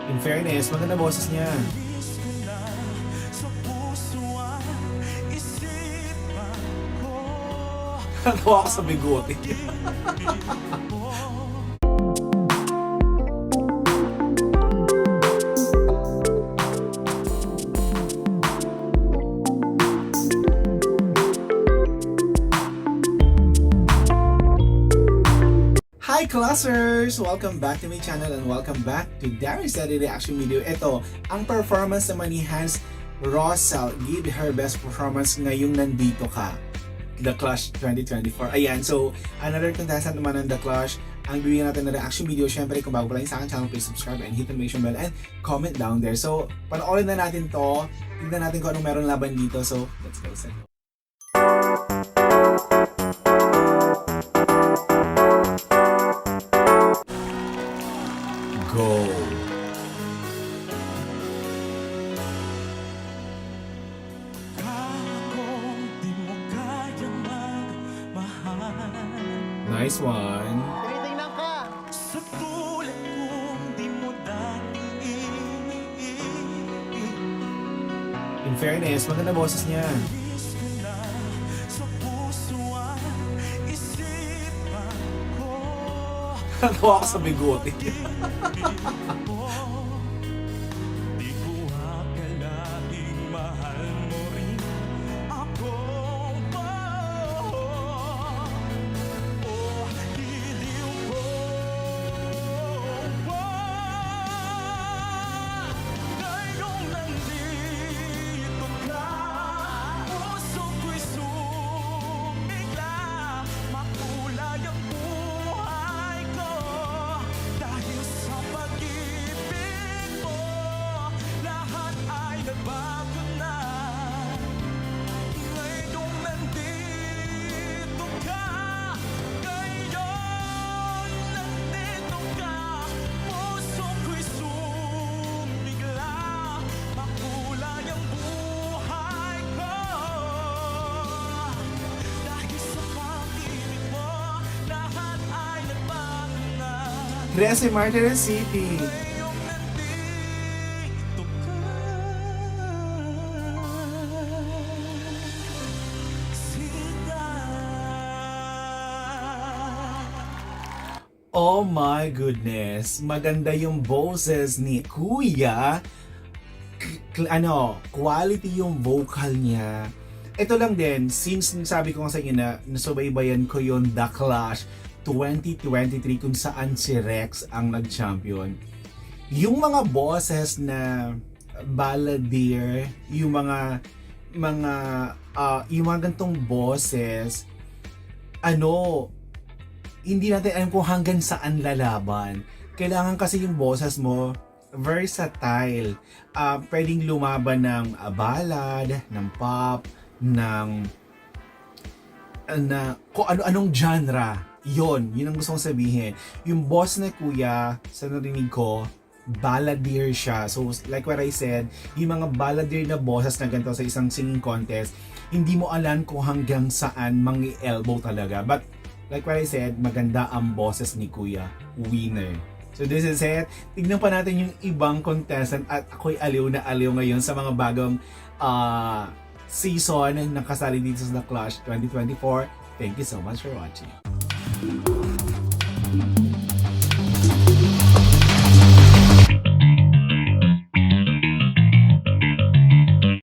In fairness, maganda boses niya. Natawa ako sa bigote. Hi Classers! Welcome back to my channel and welcome back to Darius Daddy Reaction Video. Ito, ang performance naman ni Hans Rosell. Give her best performance ngayong nandito ka. The Clash 2024. Ayan, so another contestant naman ng The Clash. Ang bibigyan natin na reaction video, syempre kung bago pa lang sa akin channel, please subscribe and hit the notification bell and comment down there. So, panoorin na natin to. Tignan natin kung anong meron laban dito. So, let's go. Go. Nice one. Tinitingnan ka! Sa tulad kong di mo dating In fairness, maganda boses niya. Iis ka na sa puso at isipan ko. Natawa ako sa bigote. Di ko akalaing mahal mo rin ako pa. Oh, hiliw ko. Ngayong nandito ka, puso ko'y sumigla. Makulay ang buhay ko dahil sa pag-ibig mo. Lahat ay nagbago na. Ngayong nandito ka, ngayon nandito ka, puso ko'y sumigla. Makulay ang buhay ko dahil sa pag-ibig mo. Lahat ay nagbago na. Resi Martinez City. Ngayong nandito ka, Oh my goodness. Maganda yung boses ni Kuya. Quality yung vocal niya. Ito lang din, since sabi ko nga sa inyo na nasubaybayan ko yung The Clash 2023 kung saan si Rex ang nag-champion. Yung mga boses na balladeer, yung mga gantong boses, hindi natin alam kung hanggang saan lalaban. Kailangan kasi yung boses mo versatile. Pwedeng lumaban ng ballad, ng pop, ng kung ano-anong genre. Yun ang gusto kong sabihin. Yung boss na Kuya, sa narinig ko, balladeer siya. So, like what I said, yung mga balladeer na boses na ganito sa isang singing contest, hindi mo alam kung hanggang saan mangi-elbow talaga. But, like what I said, maganda ang boses ni Kuya. Winner. So this is it. Tignan pa natin yung ibang contestant at ako'y aliw na aliw ngayon sa mga bagong season na kasali dito sa The Clash 2024. Thank you so much for watching.